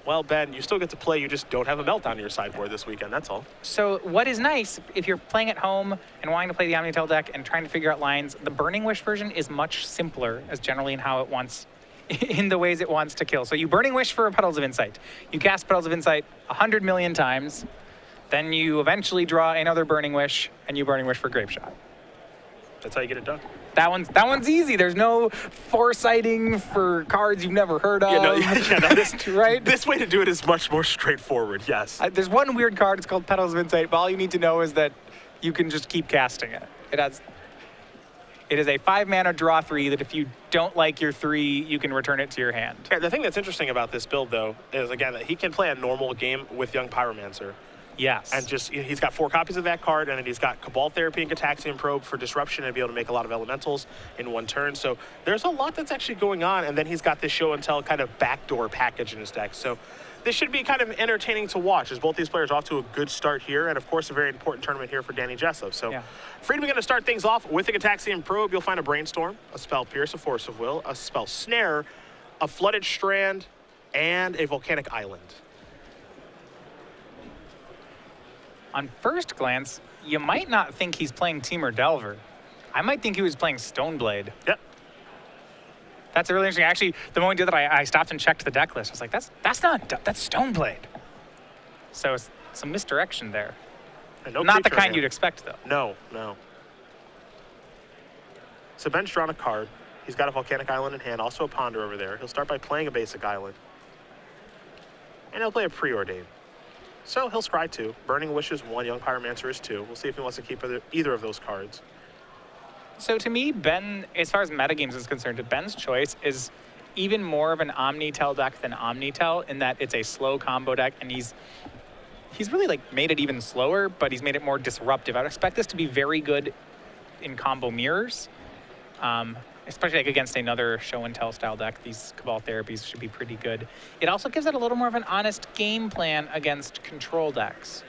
Well, Ben, you still get to play. You just don't have a Meltdown in your sideboard this weekend. That's all. So what is nice, if you're playing at home and wanting to play the Omnitel deck and trying to figure out lines, the Burning Wish version is much simpler as generally in how it wants, in the ways it wants to kill. So you Burning Wish for Petals of Insight. You cast Petals of Insight 100 million times. Then you eventually draw another Burning Wish, and you Burning Wish for Grape Shot. That's how you get it done. That one's easy. There's no foresighting for cards you've never heard of. Right? This way to do it is much more straightforward, yes. There's one weird card, it's called Petals of Insight, but all you need to know is that you can just keep casting it. It is a 5-mana draw 3 that if you don't like your 3, you can return it to your hand. Yeah, the thing that's interesting about this build, though, is, again, that he can play a normal game with Young Pyromancer. Yes. And he's got 4 copies of that card, and then he's got Cabal Therapy and Cataxian Probe for disruption and be able to make a lot of elementals in one turn. So there's a lot that's actually going on, and then he's got this show and tell kind of backdoor package in his deck. So this should be kind of entertaining to watch as both these players are off to a good start here, and of course a very important tournament here for Danny Jessup. So yeah. Friedman going to start things off with a Cataxian Probe. You'll find a Brainstorm, a Spell Pierce, a Force of Will, a Spell Snare, a Flooded Strand, and a Volcanic Island. On first glance, you might not think he's playing Temur Delver. I might think he was playing Stoneblade. Yep. That's really interesting. Actually, the moment we did that, I stopped and checked the deck list. I was like, that's Stoneblade. So it's some misdirection there. No, not the kind you'd expect, though. No. So Ben's drawn a card. He's got a Volcanic Island in hand, also a Ponder over there. He'll start by playing a basic island. And he'll play a Preordain. So he'll scry 2. Burning Wish is 1, Young Pyromancer is 2. We'll see if he wants to keep either of those cards. So to me, Ben, as far as metagames is concerned, Ben's choice is even more of an Omnitel deck than Omnitel in that it's a slow combo deck, and he's really like made it even slower, but he's made it more disruptive. I would expect this to be very good in combo mirrors, especially like against another show and tell style deck. These Cabal Therapies should be pretty good. It also gives it a little more of an honest game plan against control decks.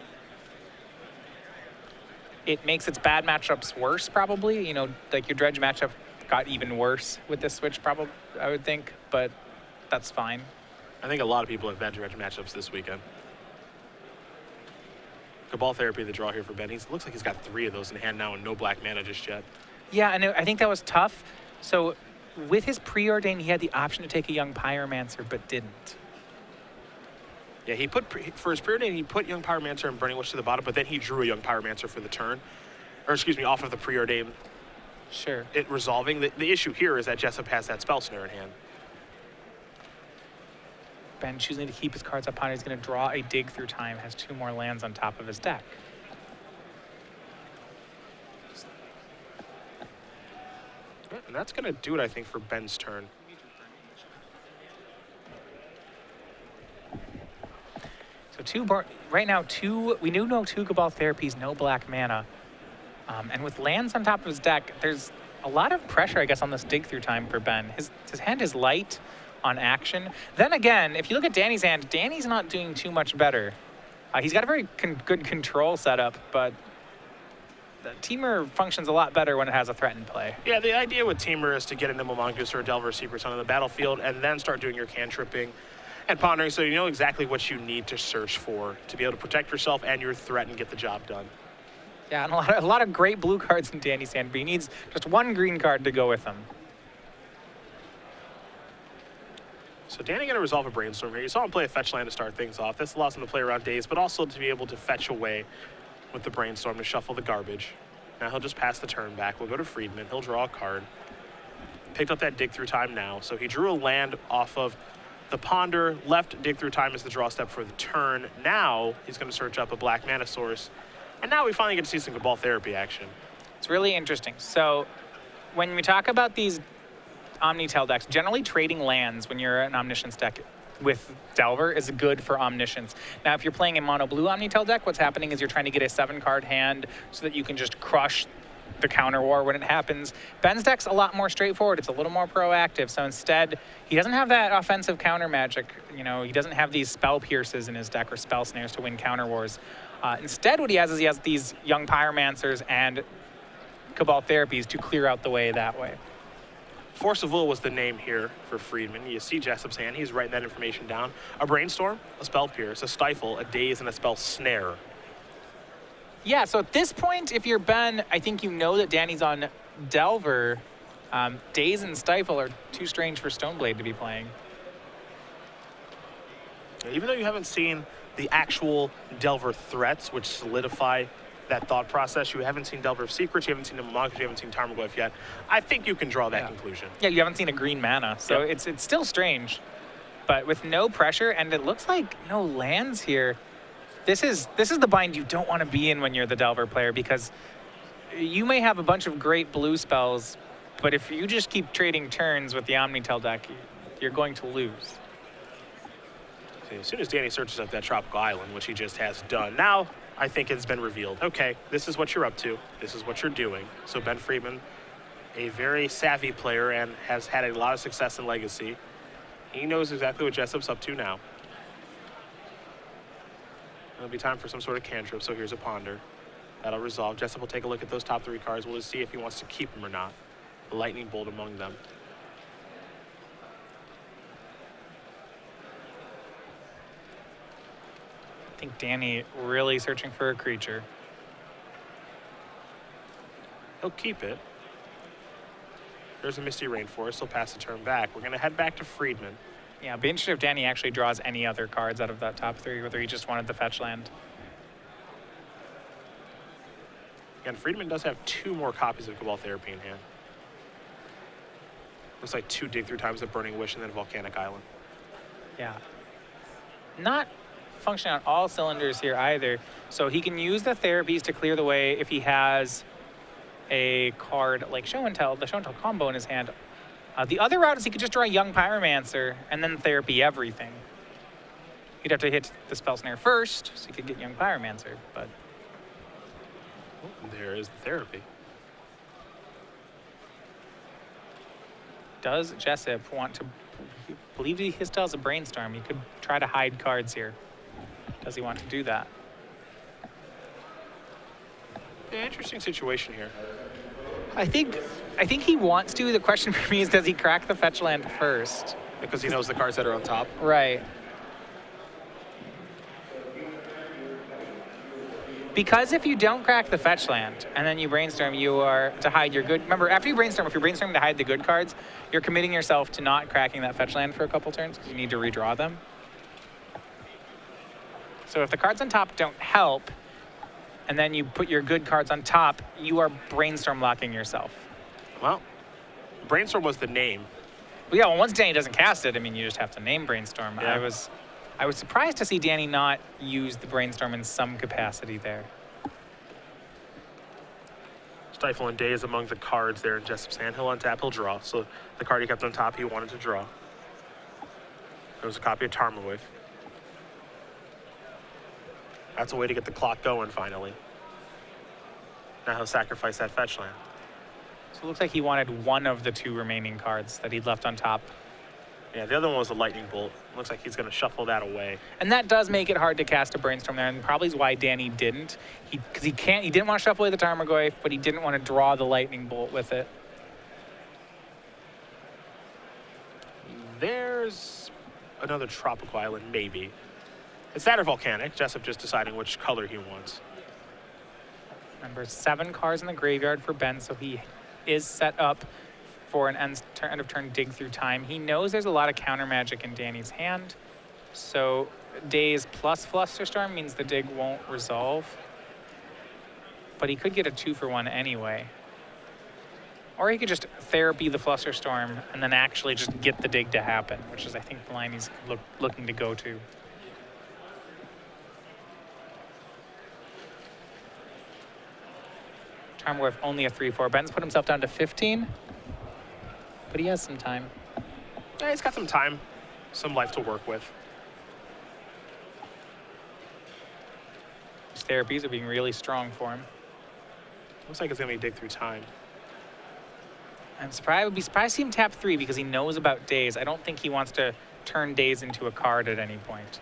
It makes its bad matchups worse, probably. You know, like your Dredge matchup got even worse with this switch, probably, I would think, but that's fine. I think a lot of people have bad Dredge matchups this weekend. Cabal Therapy, the draw here for Ben. Looks like he's got 3 of those in hand now and no black mana just yet. Yeah, and I think that was tough. So with his Preordain, he had the option to take a Young Pyromancer, but didn't. Yeah, for his Preordain, he put Young Pyromancer and Burning Wish to the bottom, but then he drew a Young Pyromancer for the turn. Or excuse me, off of the Preordain. Sure. It resolving. The issue here is that Jessup has that Spell Snare in hand. Ben choosing to keep his cards up on, he's going to draw a Dig Through Time, has 2 more lands on top of his deck. And that's going to do it, I think, for Ben's turn. So right now, we do know 2 Cabal Therapies, no black mana. And with lands on top of his deck, there's a lot of pressure, I guess, on this Dig Through Time for Ben. His hand is light on action. Then again, if you look at Danny's hand, Danny's not doing too much better. He's got a very good control setup, but the Temur functions a lot better when it has a threat in play. Yeah, the idea with Temur is to get a Nimble Mongoose or a Delver Secrets onto the battlefield and then start doing your cantripping and pondering, so you know exactly what you need to search for to be able to protect yourself and your threat and get the job done. Yeah, and a lot of great blue cards in Danny's hand, but he needs just 1 green card to go with him. So Danny going to resolve a Brainstorm here. You saw him play a fetch land to start things off. This allows him to play around days, but also to be able to fetch away with the Brainstorm to shuffle the garbage. Now he'll just pass the turn back. We'll go to Friedman. He'll draw a card. Picked up that Dig Through Time now. So he drew a land off of the Ponder. Left Dig Through Time as the draw step for the turn. Now he's going to search up a black mana source. And now we finally get to see some Cabal Therapy action. It's really interesting. So when we talk about these Omnitel decks, generally trading lands when you're an Omniscience deck with Delver is good for Omniscience. Now, if you're playing a mono blue Omnitel deck, what's happening is you're trying to get a 7-card hand so that you can just crush the counter war when it happens. Ben's deck's a lot more straightforward. It's a little more proactive. So instead, he doesn't have that offensive counter magic. You know, he doesn't have these spell pierces in his deck or spell snares to win counter wars. Instead, what he has is he has these Young Pyromancers and Cabal Therapies to clear out the way that way. Force of Will was the name here for Friedman. You see Jessup's hand. He's writing that information down. A Brainstorm, a Spell Pierce, a Stifle, a Daze, and a Spell Snare. Yeah, so at this point, if you're Ben, I think you know that Danny's on Delver. Daze and Stifle are too strange for Stoneblade to be playing. Even though you haven't seen the actual Delver threats, which solidify that thought process, you haven't seen Delver of Secrets, you haven't seen Amok, you haven't seen Tarmogoyf yet, I think you can draw that conclusion. Yeah, you haven't seen a green mana, so it's still strange. But with no pressure, and it looks like no lands here, this is the bind you don't want to be in when you're the Delver player, because you may have a bunch of great blue spells, but if you just keep trading turns with the Omnitel deck, you're going to lose. See, as soon as Danny searches up that tropical island, which he just has done, now I think it's been revealed. Okay, this is what you're up to. This is what you're doing. So Ben Friedman, a very savvy player and has had a lot of success in Legacy. He knows exactly what Jessup's up to now. It'll be time for some sort of cantrip, so here's a Ponder. That'll resolve. Jessup will take a look at those top 3 cards. We'll just see if he wants to keep them or not. The Lightning Bolt among them. I think Danny really searching for a creature. He'll keep it. There's a Misty Rainforest. He'll pass the turn back. We're going to head back to Friedman. Yeah, I'd be interested if Danny actually draws any other cards out of that top 3, whether he just wanted the fetch land. Again, Friedman does have 2 more copies of Cabal Therapy in hand. Looks like 2 dig through times of Burning Wish and then Volcanic Island. Yeah. Not functioning on all cylinders here either. So he can use the therapies to clear the way if he has a card like Show and Tell, the Show and Tell combo in his hand. The other route is he could just draw Young Pyromancer and then therapy everything. He'd have to hit the Spell Snare first, so he could get Young Pyromancer, but... There is the therapy. Does Jessup want to... I believe he still has a Brainstorm. He could try to hide cards here. Does he want to do that? Yeah, interesting situation here. I think he wants to. The question for me is, does he crack the fetch land first? Because he knows the cards that are on top. Right. Because if you don't crack the fetch land and then you brainstorm, you are to hide your good. Remember, after you brainstorm, if you're brainstorming to hide the good cards, you're committing yourself to not cracking that fetch land for a couple turns because you need to redraw them. So if the cards on top don't help, and then you put your good cards on top, you are brainstorm locking yourself. Well, Brainstorm was the name. Well, yeah, well, once Danny doesn't cast it, I mean, you just have to name Brainstorm. Yeah. I was surprised to see Danny not use the Brainstorm in some capacity there. Stifle and Daze among the cards there in Jessup's hand. He'll untap, he'll draw. So the card he kept on top, he wanted to draw. There was a copy of Tarmogoyf. That's a way to get the clock going, finally. Now he'll sacrifice that fetch land. So it looks like he wanted one of the 2 remaining cards that he'd left on top. Yeah, the other one was a Lightning Bolt. Looks like he's going to shuffle that away. And that does make it hard to cast a Brainstorm there, and probably is why Danny didn't. Because he didn't want to shuffle away the Tarmogoyf, but he didn't want to draw the Lightning Bolt with it. There's another tropical island, maybe. It's that or volcanic. Jessup just deciding which color he wants. Remember, 7 cards in the graveyard for Ben, so he is set up for an end of turn dig through time. He knows there's a lot of counter magic in Danny's hand, so Daze plus Flusterstorm means the dig won't resolve. But he could get a 2-for-1 anyway. Or he could just therapy the Flusterstorm and then actually just get the dig to happen, which is, I think, the line he's looking to go to. Tarmogoyf only a 3-4. Ben's put himself down to 15, but he has some time. Yeah, he's got some time, some life to work with. His therapies are being really strong for him. Looks like it's going to be dig through time. I would be surprised to see him tap 3 because he knows about Daze. I don't think he wants to turn Daze into a card at any point.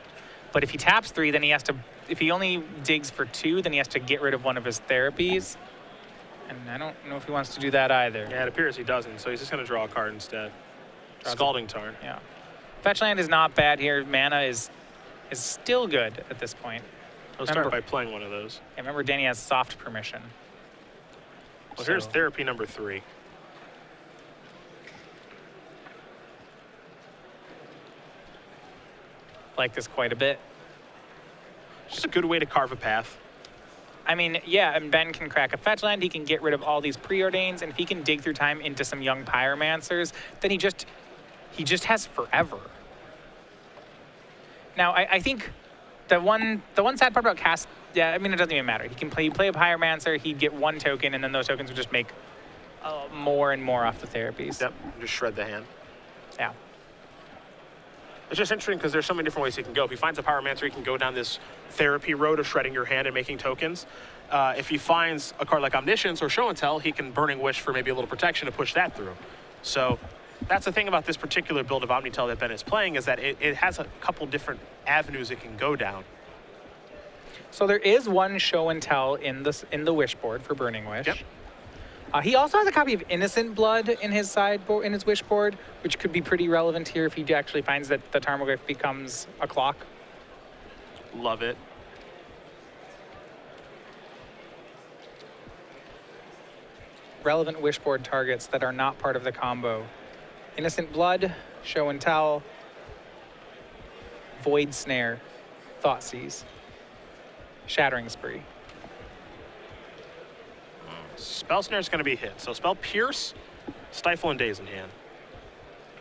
But if he taps 3, then he has to, if he only digs for 2, then he has to get rid of one of his therapies. And I don't know if he wants to do that either. Yeah, it appears he doesn't, so he's just going to draw a card instead. Scalding Tarn. Yeah. Fetch land is not bad here. Mana is still good at this point. I'll start by playing one of those. Yeah, remember, Danny has soft permission. Well, here's therapy number 3. Like this quite a bit. Just a good way to carve a path. I mean, yeah, and Ben can crack a fetch land. He can get rid of all these preordains, and if he can dig through time into some young pyromancers, then he just has forever. Now, I think the one sad part about cast, yeah, I mean, it doesn't even matter. He can play a pyromancer, he'd get 1 token, and then those tokens would just make more and more off the therapies. Yep, just shred the hand. Yeah. It's just interesting because there's so many different ways he can go. If he finds a pyromancer, he can go down this therapy road of shredding your hand and making tokens. If he finds a card like Omniscience or Show and Tell, he can Burning Wish for maybe a little protection to push that through. So that's the thing about this particular build of Omnitel that Ben is playing, is that it has a couple different avenues it can go down. So there is one Show and Tell in the Wish board for Burning Wish. Yep. He also has a copy of Innocent Blood in his sideboard, in his Wish board, which could be pretty relevant here if he actually finds that the Tarmogoyf becomes a clock. Love it. Relevant Wish board targets that are not part of the combo. Innocent Blood, Show and Tell, Void Snare, Thoughtseize, Shattering Spree. Spell Snare is going to be hit. So Spell Pierce, Stifle, and Daze in hand.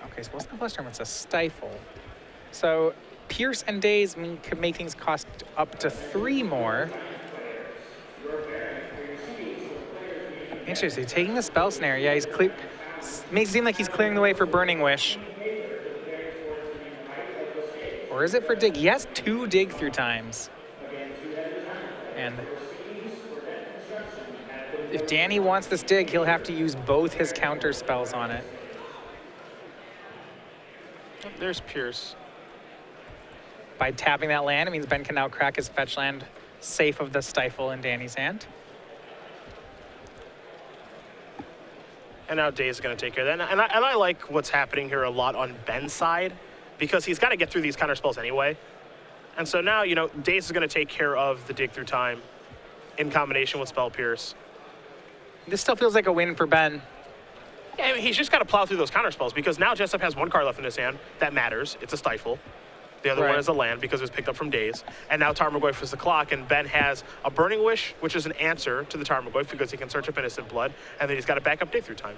Okay, so what's the plus term? It's a Stifle. So Pierce and Daze could make things cost up to 3 more. Interesting. Taking the Spell Snare, yeah, makes it seem like he's clearing the way for Burning Wish. Or is it for Dig? He has 2 dig through times. And if Danny wants this dig, he'll have to use both his counter spells on it. There's Pierce. By tapping that land, it means Ben can now crack his fetch land safe of the Stifle in Danny's hand. And now Daze is going to take care of that. And I like what's happening here a lot on Ben's side, because he's got to get through these counter spells anyway. And so now, you know, Daze is going to take care of the dig through time in combination with Spell Pierce. This still feels like a win for Ben. Yeah, I mean, he's just got to plow through those counter spells, because now Jessup has 1 card left in his hand. That matters. It's a Stifle. The other one is a land because it was picked up from Daze. And now Tarmogoyf is the clock, and Ben has a Burning Wish, which is an answer to the Tarmogoyf because he can search up Innocent Blood, and then he's got to back up dig through time.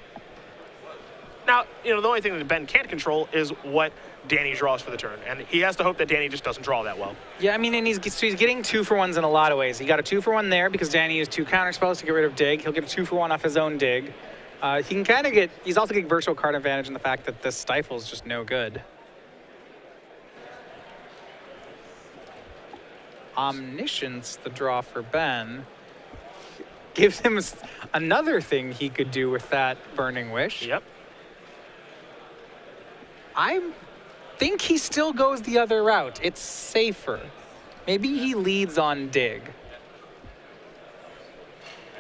Now, you know, the only thing that Ben can't control is what Danny draws for the turn, and he has to hope that Danny just doesn't draw that well. Yeah, I mean, and he's getting 2-for-1s in a lot of ways. He got a 2-for-1 there because Danny used 2 counter spells to get rid of dig. He'll get a 2-for-1 off his own dig. He can kind of he's also getting virtual card advantage in the fact that this Stifle is just no good. Omniscience, the draw for Ben, gives him another thing he could do with that Burning Wish. Yep. I think he still goes the other route. It's safer. Maybe he leads on dig.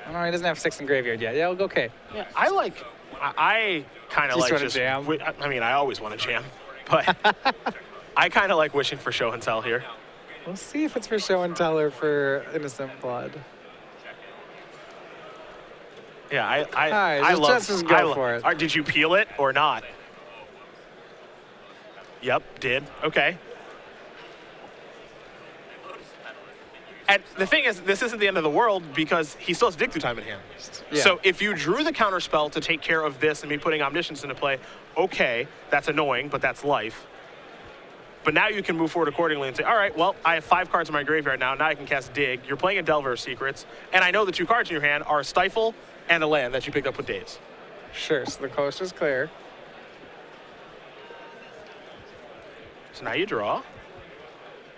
Oh, no, he doesn't have 6 in graveyard yet. Yeah, okay. Yeah, I kind of like just jam. I mean, I always want to jam, but I kind of like wishing for Show and Tell here. We'll see if it's for Show and Tell or for Innocent Blood. Yeah, I love just go for it. Did you peel it or not? Yep, did. Okay. And the thing is, this isn't the end of the world because he still has dig through time in hand. Yeah. So if you drew the counter spell to take care of this and me putting Omniscience into play, okay, that's annoying, but that's life. But now you can move forward accordingly and say, all right, well, I have 5 cards in my graveyard now. Now I can cast Dig. You're playing a Delver Secrets, and I know the 2 cards in your hand are a Stifle and a land that you picked up with Daze. Sure, so the coast is clear. So now you draw.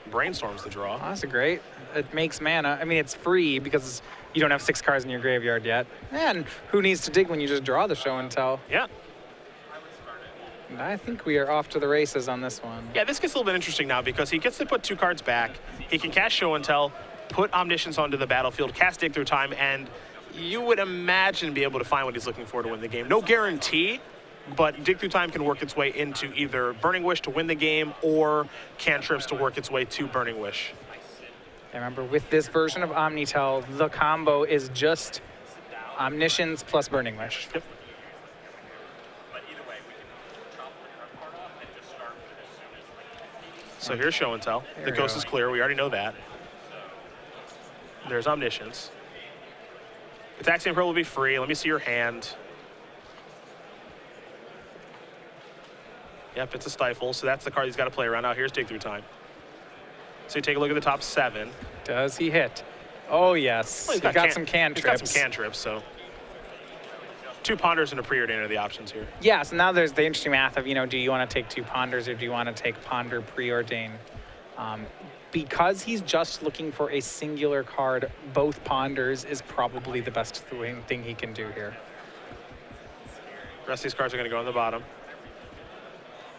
Brainstorm's the draw. Oh, that's great. It makes mana. I mean, it's free because you don't have 6 cards in your graveyard yet. And who needs to dig when you just draw the Show and Tell? Yeah. And I think we are off to the races on this one. Yeah, this gets a little bit interesting now because he gets to put 2 cards back. He can cast Show and Tell, put Omniscience onto the battlefield, cast Dig through time, and you would imagine be able to find what he's looking for to win the game. No guarantee, but Dig Through Time can work its way into either Burning Wish to win the game or Cantrips to work its way to Burning Wish. And remember, with this version of Omnitel, the combo is just Omniscience plus Burning Wish. Yep. So here's Show and Tell. The coast is clear. We already know that. There's Omniscience. Ataxian Pearl will be free. Let me see your hand. Yep, it's a Stifle, so that's the card he's got to play around. Now here's Dig Through Time. So you take a look at the top 7. Does he hit? Oh, yes. Well, he's got some cantrips. He's got some cantrips, so 2 Ponders and a Preordain are the options here. Yeah, so now there's the interesting math of, do you want to take 2 Ponders or do you want to take Ponder Preordain? Because he's just looking for a singular card, both Ponders is probably the best thing he can do here. The rest of these cards are going to go on the bottom.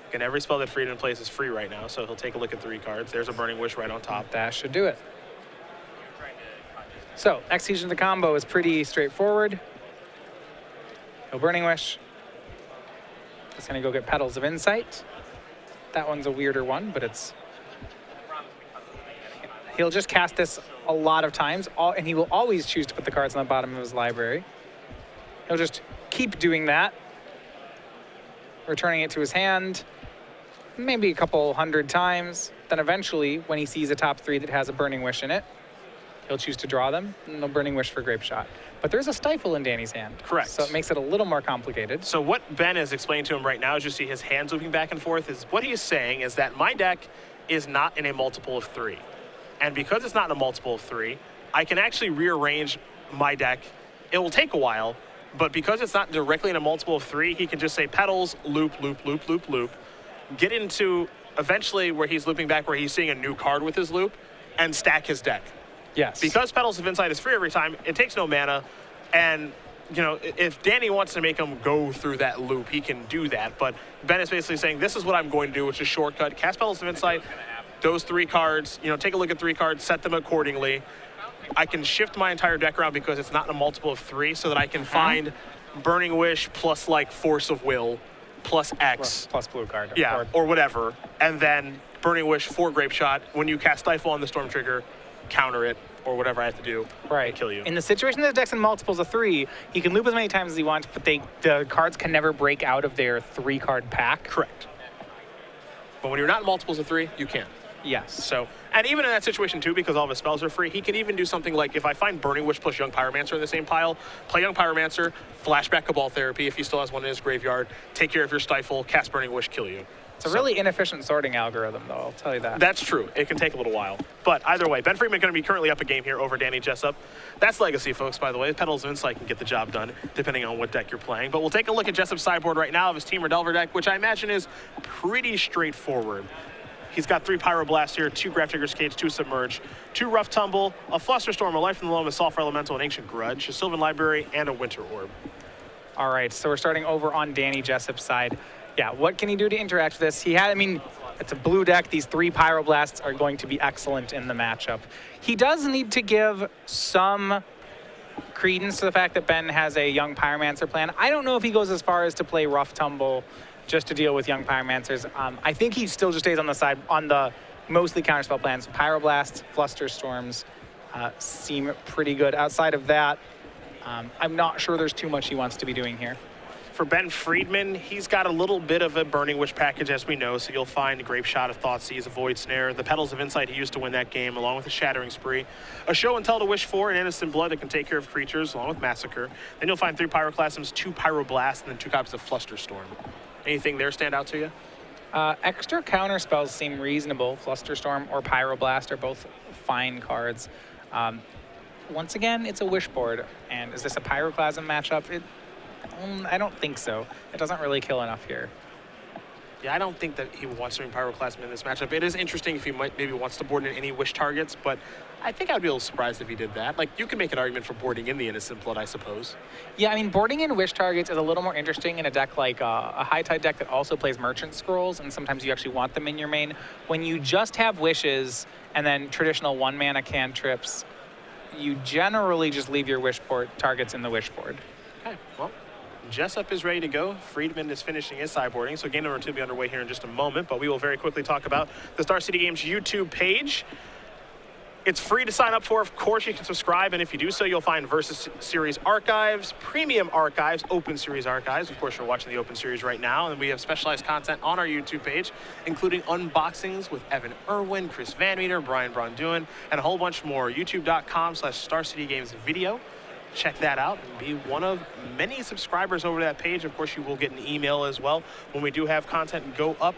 Again, every spell that Friedman plays is free right now, so he'll take a look at 3 cards. There's a Burning Wish right on top. That should do it. So, execution of the combo is pretty straightforward. No Burning Wish. Just going to go get Petals of Insight. That one's a weirder one, but it's... He'll just cast this a lot of times, and he will always choose to put the cards on the bottom of his library. He'll just keep doing that, returning it to his hand, maybe a couple 100 times. Then eventually, when he sees a top 3 that has a Burning Wish in it, he'll choose to draw them, and they'll Burning Wish for Grape Shot. But there's a Stifle in Danny's hand. Correct. So it makes it a little more complicated. So what Ben is explaining to him right now, as you see his hands moving back and forth, is what he is saying is that my deck is not in a multiple of 3. And because it's not in a multiple of 3, I can actually rearrange my deck. It will take a while, but because it's not directly in a multiple of 3, he can just say Petals, loop, loop, loop, loop, loop, get into eventually where he's looping back where he's seeing a new card with his loop, and stack his deck. Yes. Because Petals of Insight is free every time, it takes no mana, and if Danny wants to make him go through that loop, he can do that. But Ben is basically saying, this is what I'm going to do, which is shortcut. Cast Petals of Insight, those 3 cards, take a look at 3 cards, set them accordingly. I can shift my entire deck around because it's not in a multiple of 3, so that I can find Burning Wish plus like Force of Will plus X. Plus blue card. Yeah, or whatever. And then Burning Wish for Grape Shot. When you cast Stifle on the Storm Trigger, counter it, or whatever I have to do to kill you. In the situation that the deck's in multiples of 3, he can loop as many times as he wants, but the cards can never break out of their 3-card pack. Correct. But when you're not in multiples of 3, you can. Yes. So, and even in that situation too, because all of his spells are free, he can even do something like, if I find Burning Wish plus Young Pyromancer in the same pile, play Young Pyromancer, flashback Cabal Therapy if he still has one in his graveyard, take care of your Stifle, cast Burning Wish, kill you. It's a really inefficient sorting algorithm, though, I'll tell you that. That's true. It can take a little while. But either way, Ben Friedman going to be currently up a game here over Danny Jessup. That's Legacy, folks, by the way. Petals of Insight can get the job done, depending on what deck you're playing. But we'll take a look at Jessup's sideboard right now of his Team Delver deck, which I imagine is pretty straightforward. He's got 3 Pyroblast here, 2 Grafdigger's Cage, 2 Submerge, 2 Rough Tumble, a Flusterstorm, a Life from the Loam, a Sulfur Elemental, an Ancient Grudge, a Sylvan Library, and a Winter Orb. All right, so we're starting over on Danny Jessup's side. Yeah, what can he do to interact with this? It's a blue deck. These 3 Pyroblasts are going to be excellent in the matchup. He does need to give some credence to the fact that Ben has a Young Pyromancer plan. I don't know if he goes as far as to play Rough Tumble just to deal with Young Pyromancers. I think he still just stays on the side, on the mostly counterspell plans. Pyroblasts, Flusterstorms seem pretty good. Outside of that, I'm not sure there's too much he wants to be doing here. For Ben Friedman, he's got a little bit of a Burning Wish package, as we know, so you'll find Grape Shot of Thoughtseize, a Void Snare, the Petals of Insight he used to win that game, along with a Shattering Spree, a Show and Tell to wish for, an Innocent Blood that can take care of creatures, along with Massacre. Then you'll find 3 Pyroclasms, 2 Pyroblast, and then 2 copies of Flusterstorm. Anything there stand out to you? Extra counter spells seem reasonable. Flusterstorm or Pyroblast are both fine cards. Once again, it's a wish board, and is this a Pyroclasm matchup? I don't think so. It doesn't really kill enough here. Yeah, I don't think that he wants to bring Pyroclasm in this matchup. It is interesting if he maybe wants to board in any wish targets, but I think I'd be a little surprised if he did that. Like, you can make an argument for boarding in the Innocent Blood, I suppose. Yeah, boarding in wish targets is a little more interesting in a deck like a High Tide deck that also plays Merchant Scrolls, and sometimes you actually want them in your main. When you just have wishes and then traditional 1-mana cantrips, you generally just leave your targets in the wish board. Okay, well, Jessup is ready to go. Friedman is finishing his sideboarding, so game number 2 will be underway here in just a moment, but we will very quickly talk about the Star City Games YouTube page. It's free to sign up for. Of course, you can subscribe, and if you do so, you'll find Versus Series archives, Premium archives, Open Series archives. Of course, you're watching the Open Series right now, and we have specialized content on our YouTube page, including unboxings with Evan Irwin, Chris Van Meter, Brian Bronduin, and a whole bunch more. YouTube.com/StarCityGamesVideo. Check that out and be one of many subscribers over that page. Of course, you will get an email as well when we do have content go up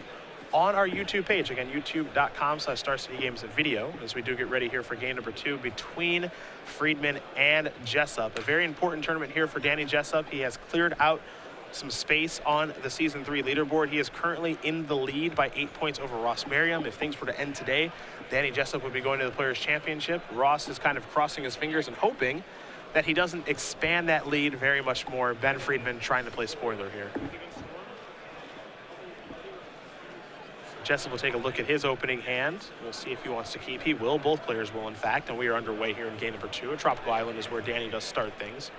on our YouTube page. Again, youtube.com/StarCityGamesVideo, as we do get ready here for game number 2 between Friedman and Jessup. A very important tournament here for Danny Jessup. He has cleared out some space on the Season 3 leaderboard. He is currently in the lead by 8 points over Ross Merriam. If things were to end today, Danny Jessup would be going to the Players' Championship. Ross is kind of crossing his fingers and hoping that he doesn't expand that lead very much more. Ben Friedman trying to play spoiler here. Jessup will take a look at his opening hand. We'll see if he wants to keep. He will. Both players will, in fact, and we are underway here in game number 2. Tropical Island is where Danny does start things.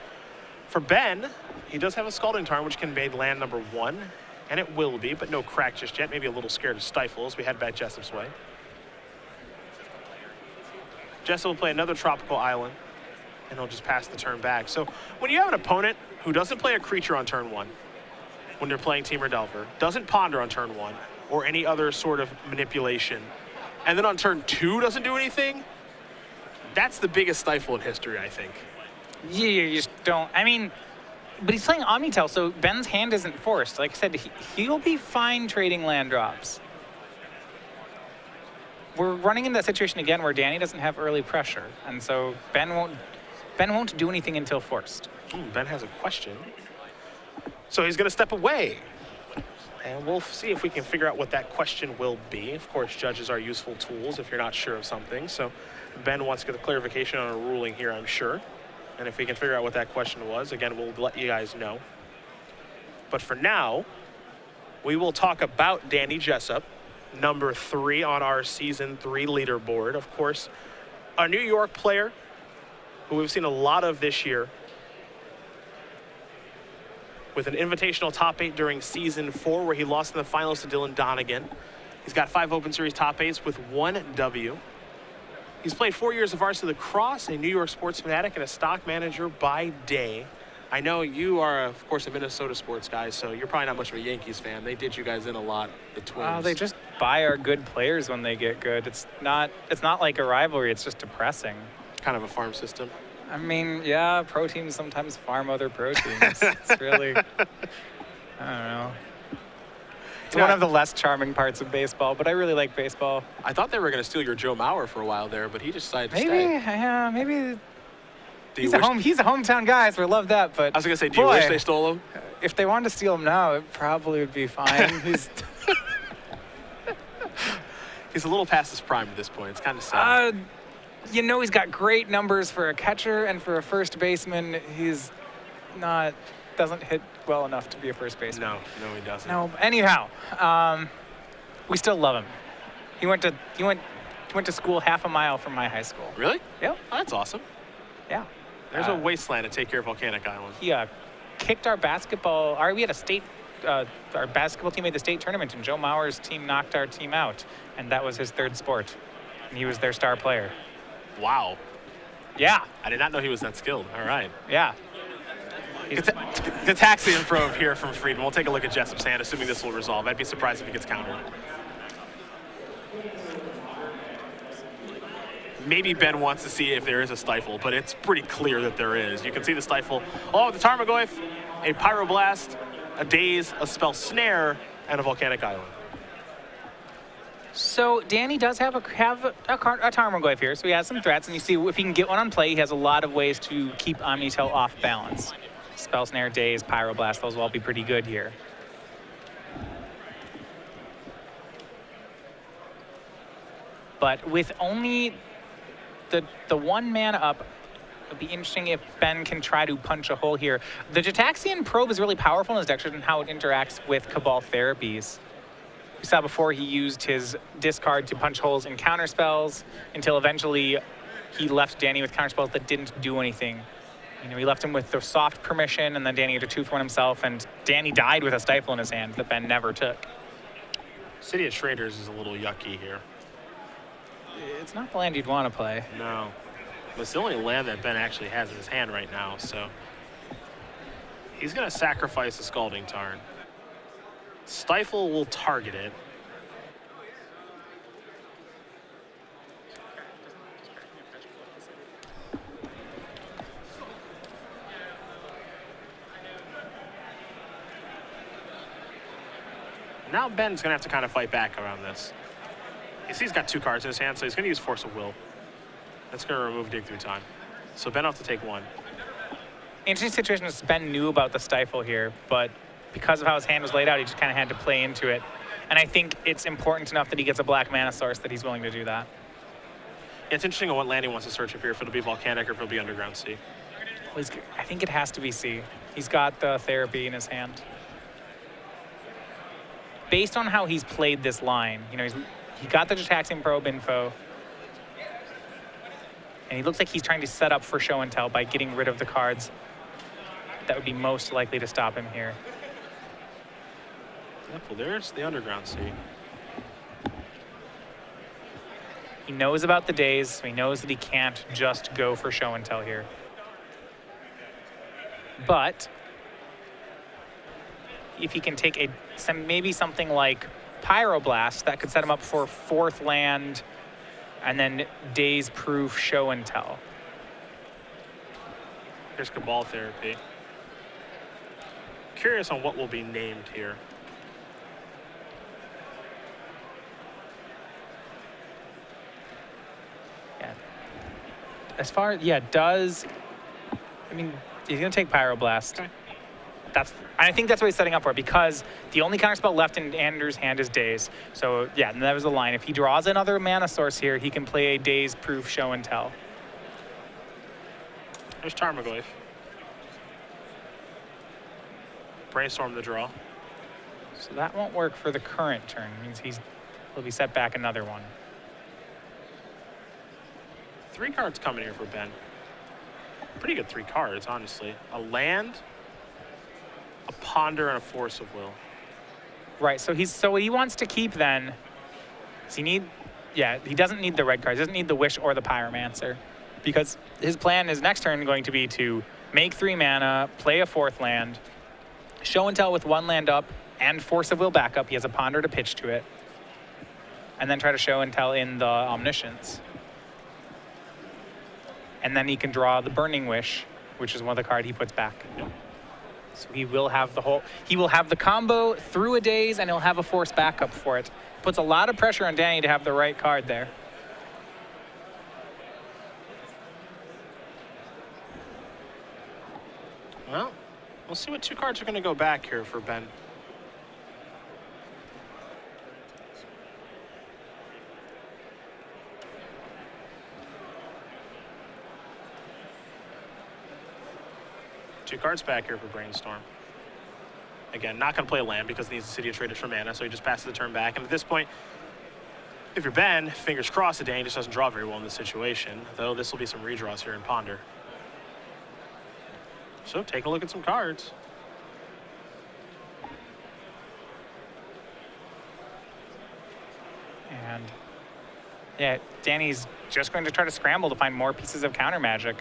For Ben, he does have a Scalding Tarn, which can be land number 1, and it will be, but no crack just yet. Maybe a little scared of Stifle as we head back Jessup's way. Jessup will play another Tropical Island, and he'll just pass the turn back. So when you have an opponent who doesn't play a creature on turn 1, when they're playing Temur Delver, doesn't ponder on turn 1, or any other sort of manipulation, and then on turn 2 doesn't do anything, that's the biggest Stifle in history, I think. Yeah, you just don't. I mean, but he's playing Omnitel, so Ben's hand isn't forced. Like I said, he'll be fine trading land drops. We're running into that situation again where Danny doesn't have early pressure, and so Ben won't do anything until forced. Ben has a question. So he's going to step away. And we'll see if we can figure out what that question will be. Of course, judges are useful tools if you're not sure of something. So Ben wants to get a clarification on a ruling here, I'm sure. And if we can figure out what that question was, again, we'll let you guys know. But for now, we will talk about Danny Jessup, number 3 on our Season 3 leaderboard. Of course, a New York player who we've seen a lot of this year, with an invitational top 8 during Season 4, where he lost in the finals to Dylan Donegan. He's got 5 Open Series top 8s with 1 W. He's played 4 years of varsity lacrosse, a New York sports fanatic, and a stock manager by day. I know you are, of course, a Minnesota sports guy, so you're probably not much of a Yankees fan. They did you guys in a lot, the Twins. They just buy our good players when they get good. It's not like a rivalry. It's just depressing. Kind of a farm system. I mean, yeah, pro teams sometimes farm other pro teams. It's really, I don't know. It's one of the less charming parts of baseball, but I really like baseball. I thought they were going to steal your Joe Mauer for a while there, but he decided to stay. Maybe. He's a hometown guy, so I love that. But I was going to say, do you wish they stole him? If they wanted to steal him now, it probably would be fine. He's a little past his prime at this point. It's kind of sad. You know, he's got great numbers for a catcher and for a first baseman. He's doesn't hit well enough to be a first baseman. No, he doesn't. No, anyhow, we still love him. He went to school half a mile from my high school. Really? Yep. Oh, that's awesome. Yeah. There's a wasteland to take care of Volcanic Island. He kicked our basketball. We had a state. Our basketball team made the state tournament, and Joe Mauer's team knocked our team out, and that was his 3rd sport, and he was their star player. Wow. Yeah. I did not know he was that skilled. All right. Yeah. Gataxian probe here from Friedman. We'll take a look at Jessup's hand, assuming this will resolve. I'd be surprised if he gets countered. Maybe Ben wants to see if there is a Stifle, but it's pretty clear that there is. You can see the Stifle. Oh, the Tarmogoyf, a Pyroblast, a Daze, a Spell Snare, and a Volcanic Island. So Danny does have a Tarmogoyf here, so he has some threats, and you see if he can get one on play, he has a lot of ways to keep Omnitel off balance. Spell Snare, Daze, Pyroblast, those will all be pretty good here. But with only the 1 mana up, it'll be interesting if Ben can try to punch a hole here. The Gataxian Probe is really powerful in his deck and how it interacts with Cabal Therapies. We saw before he used his discard to punch holes in counter spells until eventually he left Danny with counter spells that didn't do anything. You know, he left him with the soft permission, and then Danny had to 2-for-1 himself, and Danny died with a Stifle in his hand that Ben never took. City of Traders is a little yucky here. It's not the land you'd want to play. No. But it's the only land that Ben actually has in his hand right now, so he's going to sacrifice the Scalding Tarn. Stifle will target it. Now Ben's going to have to kind of fight back around this. You see he's got 2 cards in his hand, so he's going to use Force of Will. That's going to remove Dig Through Time. So Ben will have to take 1. Interesting situation is Ben knew about the Stifle here, but because of how his hand was laid out, he just kind of had to play into it. And I think it's important enough that he gets a black mana source that he's willing to do that. Yeah, it's interesting on what land he wants to search up here, if it'll be Volcanic or if it'll be Underground Sea. Well, I think it has to be C. He's got the Therapy in his hand. Based on how he's played this line, you know, he got the Jataxian Probe info, and he looks like he's trying to set up for show and tell by getting rid of the cards that would be most likely to stop him here. Yep, well, there's the Underground Sea. He knows about the days, so he knows that he can't just go for show and tell here. But if he can take maybe something like Pyroblast, that could set him up for 4th land and then Daze Proof show and tell. Here's Cabal Therapy. Curious on what will be named here. Yeah. As far, yeah, I mean, he's going to take Pyroblast. Okay. I think that's what he's setting up for, because the only counterspell left in Andrew's hand is Daze. So yeah, and that was the line. If he draws another mana source here, he can play a Daze Proof show and tell. There's Tarmogoyf. Brainstorm the draw. So that won't work for the current turn. It means he'll be set back another one. 3 cards coming here for Ben. Pretty good 3 cards, honestly. A land, a Ponder, and a Force of Will. Right, so what he wants to keep then is he doesn't need the red cards. He doesn't need the Wish or the Pyromancer, because his plan is next turn going to be to make 3 mana, play a 4th land, show and tell with 1 land up, and Force of Will backup. He has a Ponder to pitch to it, and then try to show and tell in the Omniscience. And then he can draw the Burning Wish, which is one of the card he puts back. Yep. So he will have the combo through a Daze, and he'll have a Force backup for it. Puts a lot of pressure on Danny to have the right card there. Well, we'll see what 2 cards are going to go back here for Ben. Two cards back here for Brainstorm. Again, not going to play a land because he needs the City of Traders for mana, so he just passes the turn back. And at this point, if you're Ben, fingers crossed that Danny just doesn't draw very well in this situation, though this will be some redraws here in Ponder. So take a look at some cards. And yeah, Danny's just going to try to scramble to find more pieces of counter magic.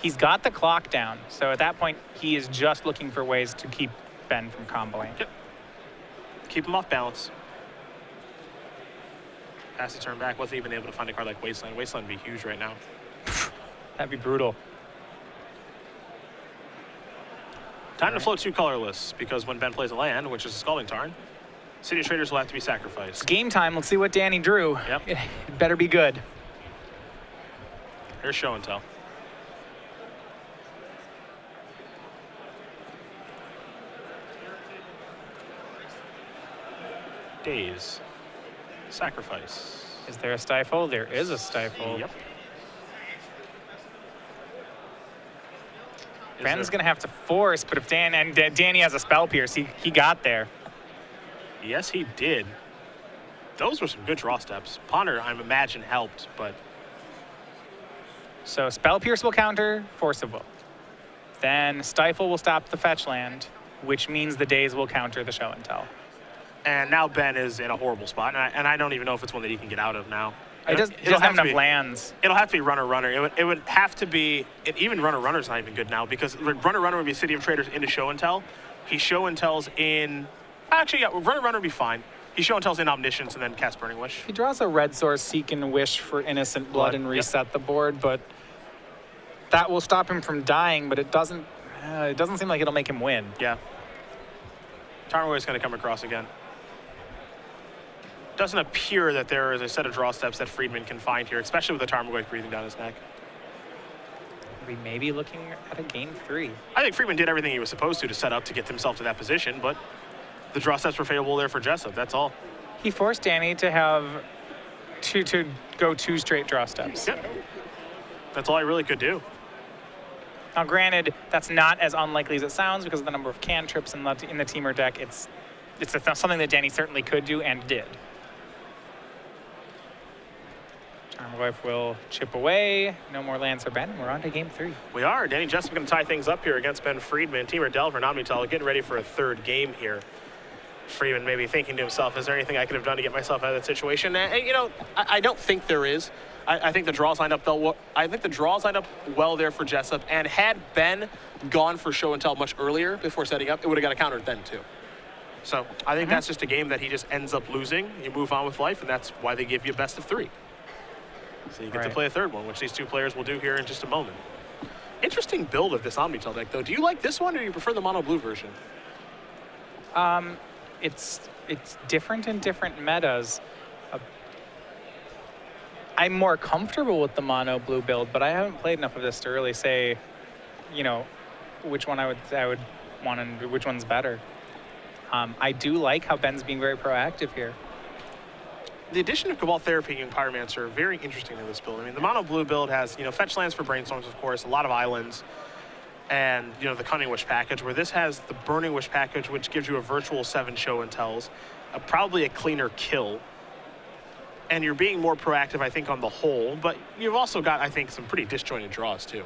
He's got the clock down, so at that point, he is just looking for ways to keep Ben from comboing. Yep. Keep him off balance. Pass the turn back. Wasn't even able to find a card like Wasteland. Wasteland would be huge right now. That'd be brutal. Time to float 2 colorless, because when Ben plays a land, which is a Scalding Tarn, City of Traders will have to be sacrificed. It's game time. Let's see what Danny drew. Yep. It better be good. Here's show and tell. Daze. Sacrifice. Is there a Stifle? There is a Stifle. Yep. Ben's going to have to force, but if Danny has a Spell Pierce, he got there. Yes, he did. Those were some good draw steps. Ponder, I imagine, helped, but... So Spell Pierce will counter Force of Will. Then Stifle will stop the fetch land, which means the Daze will counter the Show and Tell. And now Ben is in a horrible spot, and I don't even know if it's one that he can get out of now. He doesn't have enough lands. It'll have to be Runner. It would have to be... even Runner's not even good now, because Runner would be City of Traders into Show and Tell. He Show and Tells in... Actually, yeah, Runner would be fine. He Show and Tells in Omniscience and then cast Burning Wish. He draws a red source, Seek and Wish for Innocent Blood and reset the board, but that will stop him from dying, but it doesn't seem like it'll make him win. Yeah. Tarmogoyf is going to come across again. Doesn't appear that there is a set of draw steps that Friedman can find here, especially with the Tarmogoyf breathing down his neck. We may be looking at a game 3. I think Friedman did everything he was supposed to set up to get himself to that position, but the draw steps were favorable there for Jessup, that's all. He forced Danny to have to go 2 straight draw steps. Yep. That's all I really could do. Now, granted, that's not as unlikely as it sounds because of the number of cantrips in the Teamer deck. It's something that Danny certainly could do and did. Tarmogoyf will chip away. No more lands for Ben. We're on to game 3. We are. Danny Jessup going to tie things up here against Ben Friedman. Teamer Delver and Omnitel getting ready for a 3rd game here. Freeman maybe thinking to himself, is there anything I could have done to get myself out of that situation? And you know, I don't think there is. I think the draws lined up well there for Jessup. And had Ben gone for Show and Tell much earlier before setting up, it would have got a counter then too. So I think that's just a game that he just ends up losing. You move on with life, and that's why they give you a best of 3. So you get to play a 3rd one, which these 2 players will do here in just a moment. Interesting build of this Omnitel deck, though. Do you like this one, or do you prefer the mono blue version? It's different in different metas. I'm more comfortable with the mono blue build, but I haven't played enough of this to really say, you know, which one I would want and which one's better. I do like how Ben's being very proactive here. The addition of Cabal Therapy and Pyromancer are very interesting in this build. I mean, the mono blue build has, you know, fetch lands for Brainstorms, of course, a lot of islands, and, you know, the Cunning Wish package, where this has the Burning Wish package, which gives you a virtual 7 Show and Tells, probably a cleaner kill. And you're being more proactive, I think, on the whole, but you've also got, I think, some pretty disjointed draws, too.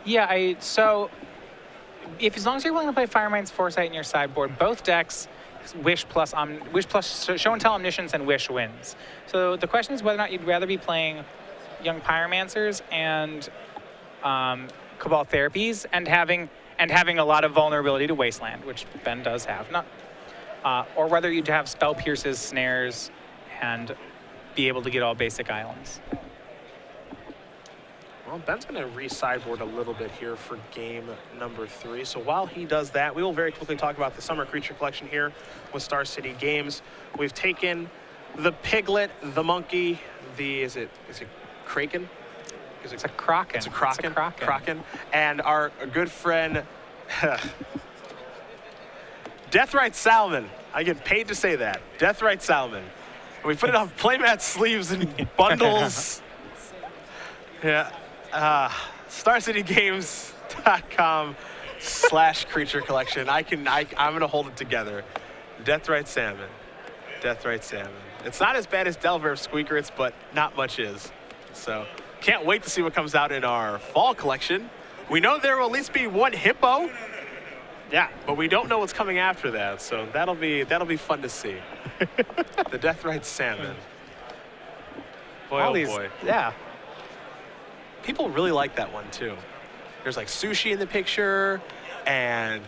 Yeah, so as long as you're willing to play Firemind's Foresight in your sideboard, both decks Wish plus Show and Tell Omniscience and Wish wins. So the question is whether or not you'd rather be playing Young Pyromancers and Cabal Therapies and having a lot of vulnerability to Wasteland, which Ben does have, or whether you'd have Spell Pierces, Snares, and be able to get all basic islands. Well, Ben's going to re-sideboard a little bit here for game number 3. So while he does that, we will very quickly talk about the Summer Creature Collection here with Star City Games. We've taken the Piglet, the Monkey, is it Kraken? It's a Kraken. It's a Kraken. Kraken. And our good friend, Deathrite Salmon. I get paid to say that. Deathrite Salmon. We put it on playmat sleeves and bundles. Yeah. StarCityGames.com/creature collection. I'm gonna hold it together. Deathrite Salmon. Deathrite Salmon. It's not as bad as Delver Squeakerits, but not much is. So can't wait to see what comes out in our fall collection. We know there will at least be 1 hippo. Yeah, but we don't know what's coming after that, so that'll be fun to see. The Deathrite Salmon. Boy, oh boy. Yeah. People really like that one too. There's like sushi in the picture, and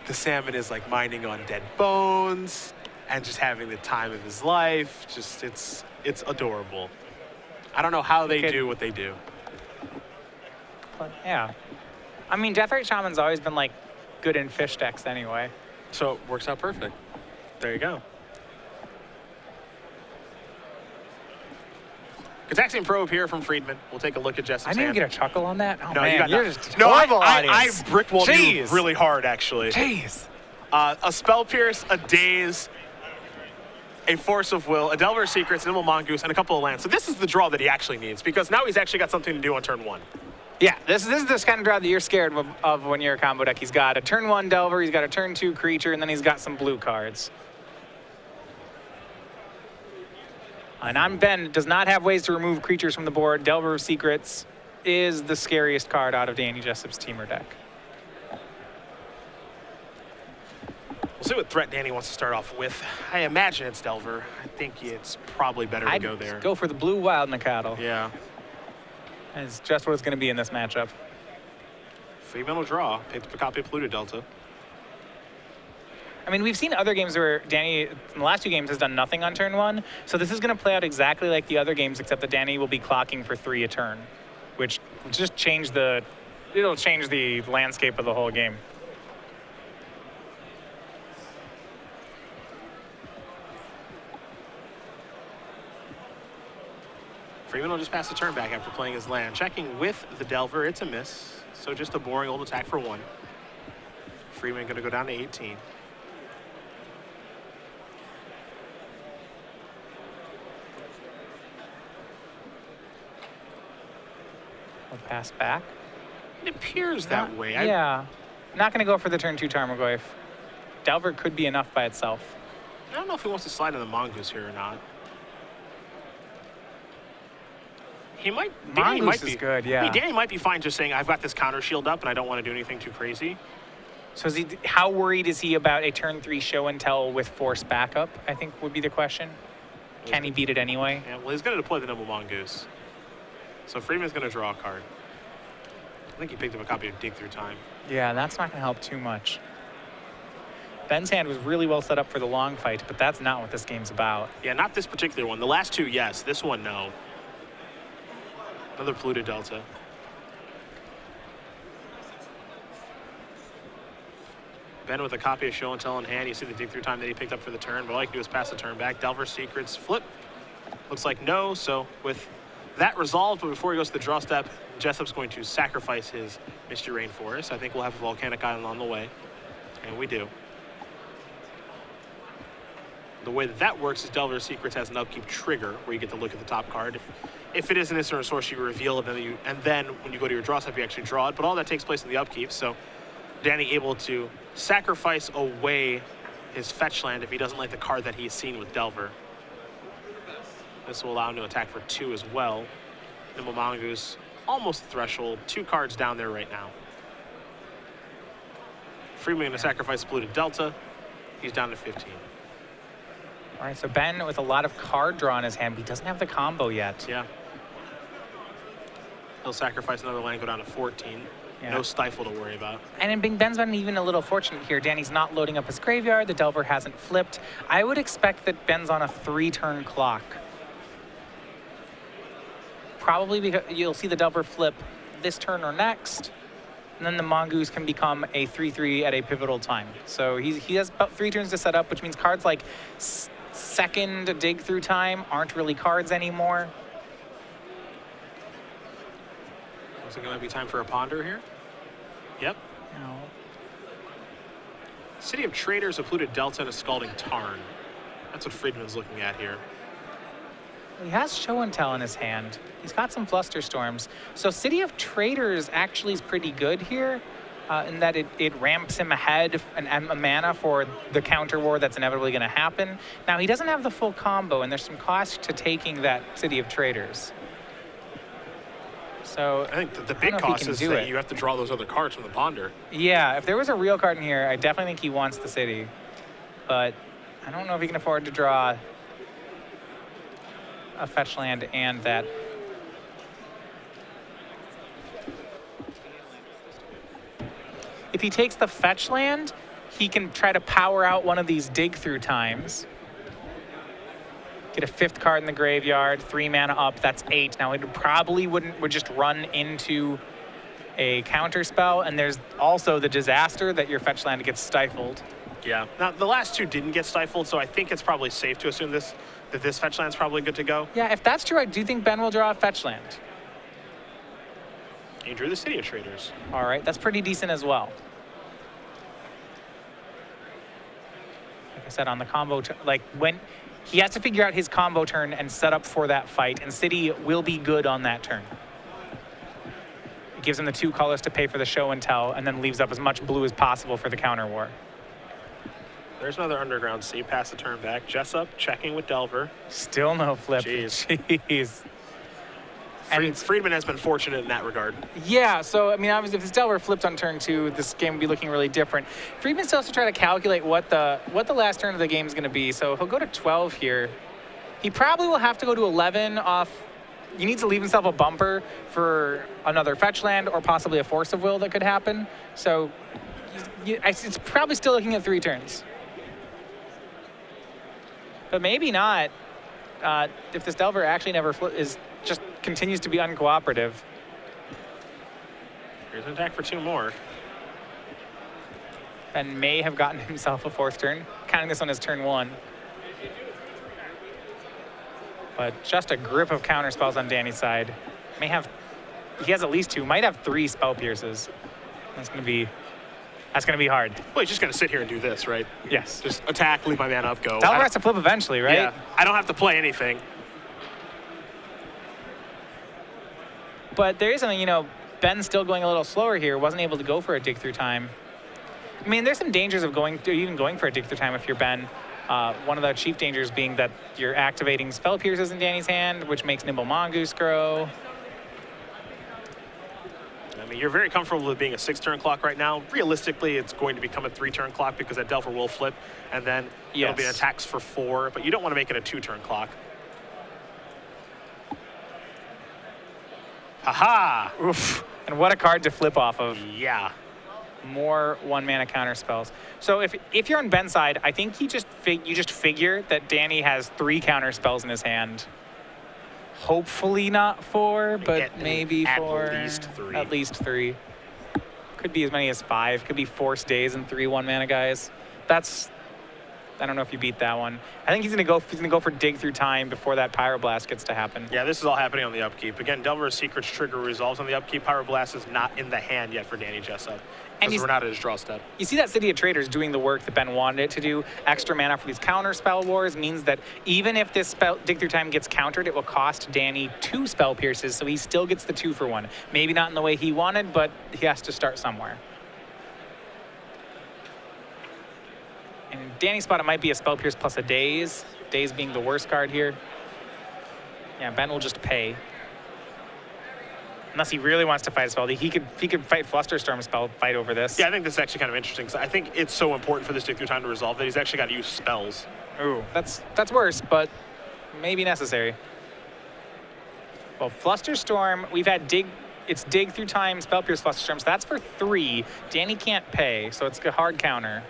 the salmon is like minding on dead bones and just having the time of his life. Just it's adorable. I don't know how they do what they do. But yeah. I mean, Deathrite Shaman's always been like good in fish decks anyway. So it works out perfect. There you go. Gataxian Probe here from Friedman. We'll take a look at Jessup's hand. I didn't get a chuckle on that. Oh, no, man, you're just horrible I audience. brick-walled you really hard, actually. Jeez. A Spell Pierce, a Daze, a Force of Will, a Delver of Secrets, an Nimble Mongoose, and a couple of lands. So this is the draw that he actually needs, because now he's actually got something to do on turn 1. Yeah, this is this kind of draw that you're scared of when you're a combo deck. He's got a turn 1 Delver, he's got a turn 2 creature, and then he's got some blue cards. And Ben does not have ways to remove creatures from the board. Delver of Secrets is the scariest card out of Danny Jessup's teamer deck. We'll see what threat Danny wants to start off with. I imagine it's Delver. I think it's probably better to go there. Go for the blue Wild Mikado. Yeah. It's just what it's going to be in this matchup. Friedman will draw. Picked up a copy of Polluted Delta. I mean, we've seen other games where Danny, in the last 2 games, has done nothing on turn 1. So this is going to play out exactly like the other games, except that Danny will be clocking for 3 a turn, which will just change it'll change the landscape of the whole game. Friedman will just pass the turn back after playing his land. Checking with the Delver, it's a miss. So just a boring old attack for 1. Friedman going to go down to 18. We'll pass back. It appears that way. Yeah. Not going to go for the turn 2 Tarmogoyf. Delver could be enough by itself. I don't know if he wants to slide in the Mongoose here or not. He might. Danny might be good, yeah. I mean, Danny might be fine just saying, I've got this counter shield up and I don't want to do anything too crazy. So how worried is he about a turn 3 show and tell with force backup, I think would be the question. Can he beat it anyway? Yeah, well, he's going to deploy the Nimble Mongoose. So Friedman's going to draw a card. I think he picked up a copy of Dig Through Time. Yeah, that's not going to help too much. Ben's hand was really well set up for the long fight, but that's not what this game's about. Yeah, not this particular one. The last 2, yes. This one, no. Another Polluted Delta. Ben with a copy of Show and Tell in hand. You see the Dig Through Time that he picked up for the turn, but all I can do is pass the turn back. Delver Secrets flip. Looks like no, so with that resolved, but before he goes to the draw step, Jessup's going to sacrifice his Misty Rainforest. I think we'll have a Volcanic Island on the way, and we do. The way that works is Delver Secrets has an upkeep trigger where you get to look at the top card. If it is an instant resource, you reveal it, and then when you go to your draw step, you actually draw it. But all that takes place in the upkeep, so Danny able to sacrifice away his fetch land if he doesn't like the card that he's seen with Delver. This will allow him to attack for 2 as well. Nimble Mongoose, almost threshold, 2 cards down there right now. Friedman going to sacrifice Polluted Delta. He's down to 15. All right, so Ben with a lot of card draw in his hand, but he doesn't have the combo yet. Yeah. He'll sacrifice another land, go down to 14. Yeah. No Stifle to worry about. And Ben's been even a little fortunate here. Danny's not loading up his graveyard. The Delver hasn't flipped. I would expect that Ben's on a 3-turn clock. Probably because you'll see the Delver flip this turn or next, and then the Mongoose can become a 3/3 at a pivotal time. So he has about 3 turns to set up, which means cards like second Dig Through Time aren't really cards anymore. Looks like it might be time for a Ponder here. Yep. No. City of Traders, a Polluted Delta, and a Scalding Tarn. That's what Friedman's looking at here. He has Show and Tell in his hand. He's got some Flusterstorms. So City of Traders actually is pretty good here in that it ramps him ahead a mana for the counter war that's inevitably going to happen. Now, he doesn't have the full combo, and there's some cost to taking that City of Traders. So I think the big cost is that you have to draw those other cards from the Ponder. Yeah, if there was a real card in here, I definitely think he wants the City. But I don't know if he can afford to draw a fetch land and that. If he takes the fetch land, he can try to power out one of these Dig Through Times. Get a 5th card in the graveyard, 3 mana up, that's 8. Now it probably would just run into a counter spell, and there's also the disaster that your fetch land gets stifled. Yeah. Now the last 2 didn't get stifled, so I think it's probably safe to assume that this fetch land's probably good to go. Yeah, if that's true, I do think Ben will draw a fetch land. He drew the City of Traders. All right, that's pretty decent as well. Like I said, on the combo, like when he has to figure out his combo turn and set up for that fight, and City will be good on that turn. It gives him the 2 colors to pay for the Show and Tell, and then leaves up as much blue as possible for the counter war. There's another Underground Sea. Pass the turn back. Jessup checking with Delver. Still no flip. Jeez. Friedman has been fortunate in that regard. Yeah, so, I mean, obviously, if this Delver flipped on turn 2, this game would be looking really different. Friedman still has to try to calculate what the last turn of the game is going to be. So he'll go to 12 here. He probably will have to go to 11 off. He needs to leave himself a bumper for another fetch land or possibly a Force of Will that could happen. So it's probably still looking at 3 turns. But maybe not. If this Delver actually never just continues to be uncooperative. Here's an attack for 2 more. Ben may have gotten himself a 4th turn, counting this one as turn 1. But just a grip of counter spells on Danny's side. He has at least 2, might have 3 spell pierces. That's gonna be hard. Well, he's just gonna sit here and do this, right? Yes. Just attack, leave my mana up, go. Delver has to flip eventually, right? Yeah. I don't have to play anything. But there is something, Ben's still going a little slower here. Wasn't able to go for a dig through time. I mean, there's some dangers of even going for a dig through time if you're Ben. One of the chief dangers being that you're activating spell pierces in Danny's hand, which makes Nimble Mongoose grow. I mean, you're very comfortable with being a 6-turn clock right now. Realistically, it's going to become a 3-turn clock because that Delver will flip, and then it'll be attacks for 4, but you don't want to make it a 2-turn clock. Haha! Oof. And what a card to flip off of. Yeah. More 1-mana counter spells. So if you're on Ben's side, I think you just figure that Danny has 3 counter spells in his hand. Hopefully not 4, but maybe 4. At least 3. At least 3. Could be as many as 5. Could be Force Days and 3 1-mana guys. I don't know if you beat that one. I think he's gonna go for Dig Through Time before that Pyroblast gets to happen. Yeah, this is all happening on the upkeep. Again, Delver's Secret's trigger resolves on the upkeep. Pyroblast is not in the hand yet for Danny Jessup. Because we're not at his draw step. You see that City of Traders doing the work that Ben wanted it to do. Extra mana for these counter spell wars means that even if this Dig Through Time gets countered, it will cost Danny 2 spell pierces, so he still gets the 2 for 1. Maybe not in the way he wanted, but he has to start somewhere. And in Danny's spot, it might be a spell pierce plus a Daze. Daze being the worst card here. Yeah, Ben will just pay. Unless he really wants to fight a spell. He could fight Flusterstorm spell fight over this. Yeah, I think this is actually kind of interesting. So I think it's so important for this Dig Through Time to resolve that he's actually got to use spells. Ooh, that's worse, but maybe necessary. Well, Flusterstorm, we've had it's Dig Through Time, Spell Pierce, Flusterstorm, so that's for 3. Danny can't pay, so it's a hard counter.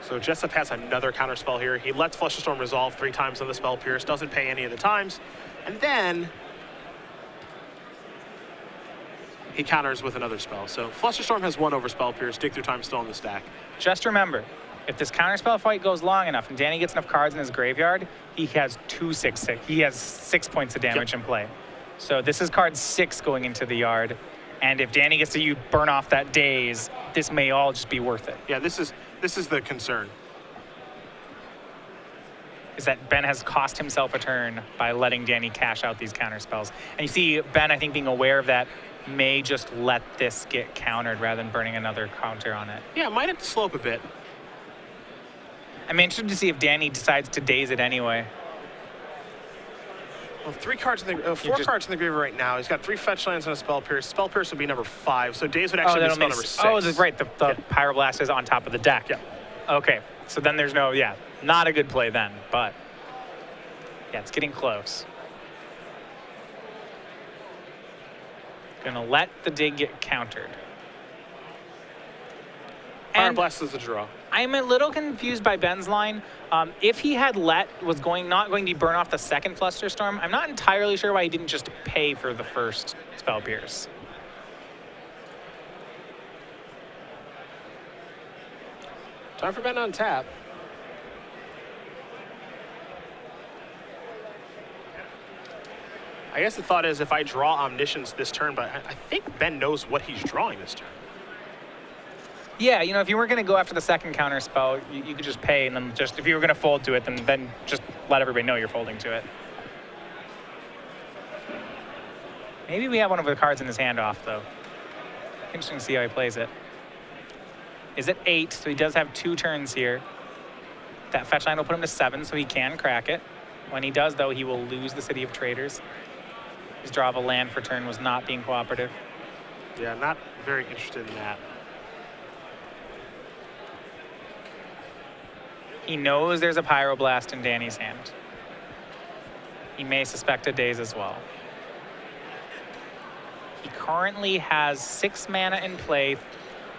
So Jessup has another counter spell here. He lets Flusterstorm resolve 3 times on the spell pierce, doesn't pay any of the times, and then he counters with another spell. So Flusterstorm has 1 over spell pierce. Dig Through Time still on the stack. Just remember, if this counterspell fight goes long enough and Danny gets enough cards in his graveyard, he has 2/6. He has 6 points of damage in play. So this is card 6 going into the yard. And if Danny gets to burn off that Daze, this may all just be worth it. Yeah, this is the concern. Is that Ben has cost himself a turn by letting Danny cash out these counter spells. And you see Ben, I think, being aware of that, may just let this get countered rather than burning another counter on it. Yeah, might have to slope a bit. I'm interested to see if Danny decides to Daze it anyway. Well, 4 cards in the graveyard right now. He's got 3 fetch lands and a spell pierce. Spell pierce would be number 5, so Daze would actually be spell number 6. Oh, that's right. The Pyroblast is on top of the deck. Yeah. Okay, so then there's not a good play then, but yeah, it's getting close. Gonna let the dig get countered. Pyroblast is a draw. I'm a little confused by Ben's line. If he had not going to burn off the second Flusterstorm, I'm not entirely sure why he didn't just pay for the first Spell Pierce. Time for Ben on tap. I guess the thought is if I draw Omniscience this turn, but I think Ben knows what he's drawing this turn. Yeah, if you weren't going to go after the second counter spell, you could just pay, and then if you were going to fold to it, then just let everybody know you're folding to it. Maybe we have one of the cards in his hand off, though. Interesting to see how he plays it. Is at 8, so he does have 2 turns here. That fetch line will put him to 7, so he can crack it. When he does, though, he will lose the City of Traders. His draw of a land for turn was not being cooperative. Yeah, not very interested in that. He knows there's a Pyroblast in Danny's hand. He may suspect a Daze as well. He currently has 6 mana in play,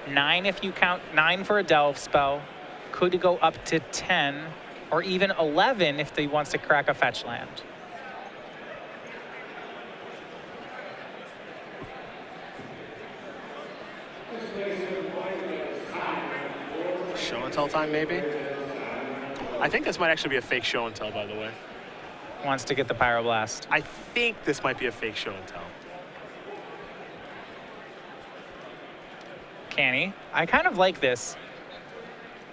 9 if you count, 9 for a Delve spell. Could go up to 10, or even 11 if he wants to crack a fetch land. Show and tell time, maybe? I think this might actually be a fake show and tell, by the way. Wants to get the Pyroblast. I think this might be a fake show and tell. Can he? I kind of like this.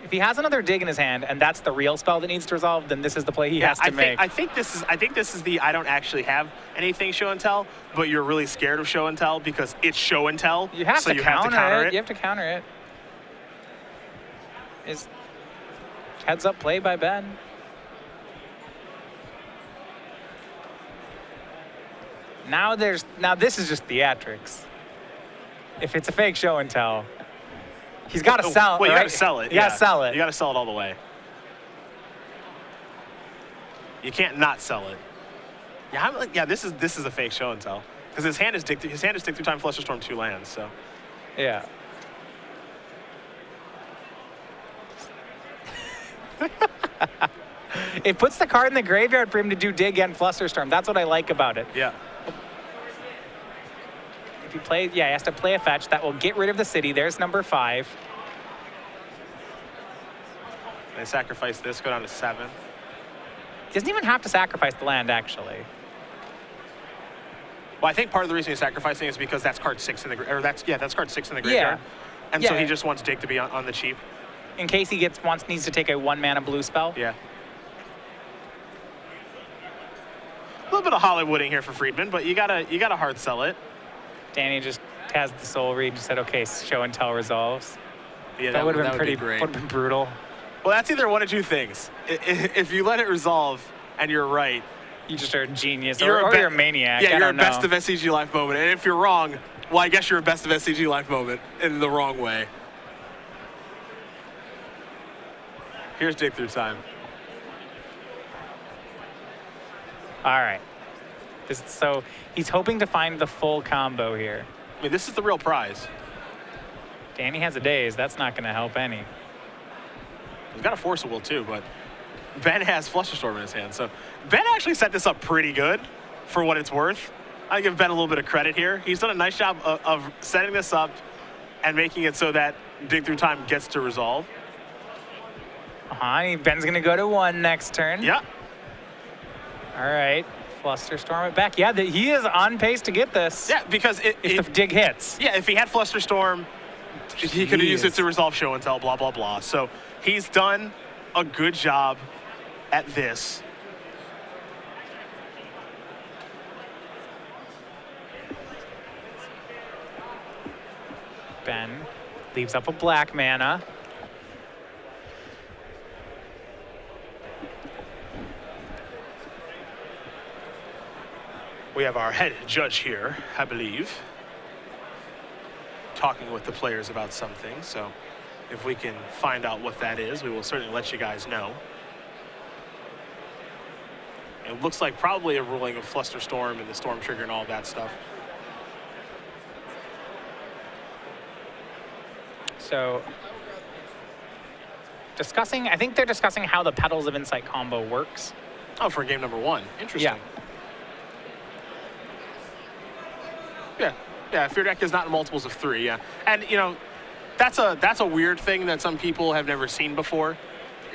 If he has another dig in his hand and that's the real spell that needs to resolve, then this is the play he has to make. I think this is the I don't actually have anything show and tell, but you're really scared of show and tell because it's show and tell. You have so to you counter have to counter it. it. You have to counter it. Is heads up play by Ben. Now this is just theatrics. If it's a fake show and tell, he's got to sell. Well, you right? got to sell it. You got to sell it. You got to sell it all the way. You can't not sell it. Yeah, this is a fake show and tell because his hand is dig through time Flusterstorm 2 lands. So yeah. It puts the card in the graveyard for him to do dig and Flusterstorm. That's what I like about it. yeah. If he plays, yeah, he has to play a fetch that will get rid of the city. There's number 5. They sacrifice this, go down to 7. He doesn't even have to sacrifice the land, actually. Well, I think part of the reason he's sacrificing is because that's card 6 in the that's card 6 in the graveyard. Yeah. And Yeah. so he just wants dig to be on the cheap. In case he needs to take a 1-mana blue spell. Yeah. A little bit of Hollywooding here for Friedman, but you gotta hard sell it. Danny just has the soul read. Just said, okay, show and tell resolves. Yeah, that would have been pretty. great. Would have been brutal. Well, that's either one of 2 things. If you let it resolve and you're right, You just are a genius, you're you're a maniac. Yeah, I you're a don't know. best of SCG life moment. And if you're wrong, well, I guess you're a best of SCG life moment in the wrong way. Here's dig through time. All right. So he's hoping to find the full combo here. I mean, this is the real prize. Danny has a Daze. That's not going to help any. He's got a Force of Will too, but Ben has Flusterstorm in his hand. So Ben actually set this up pretty good for what it's worth. I give Ben a little bit of credit here. He's done a nice job of setting this up and making it so that dig through time gets to resolve. Ben's going to go to 1 next turn. Yeah. All right. Flusterstorm it back. Yeah, he is on pace to get this. Yeah, because if the dig hits. Yeah, if he had Flusterstorm, he could have used it to resolve show and tell, blah, blah, blah. So he's done a good job at this. Ben leaves up a black mana. We have our head judge here, I believe, talking with the players about something. So if we can find out what that is, we will certainly let you guys know. It looks like probably a ruling of Flusterstorm and the Storm Trigger and all that stuff. So I think they're discussing how the Petals of Insight combo works. Oh, for game number 1. Interesting. Yeah, if your deck is not in multiples of 3, yeah. And, you know, that's a weird thing that some people have never seen before.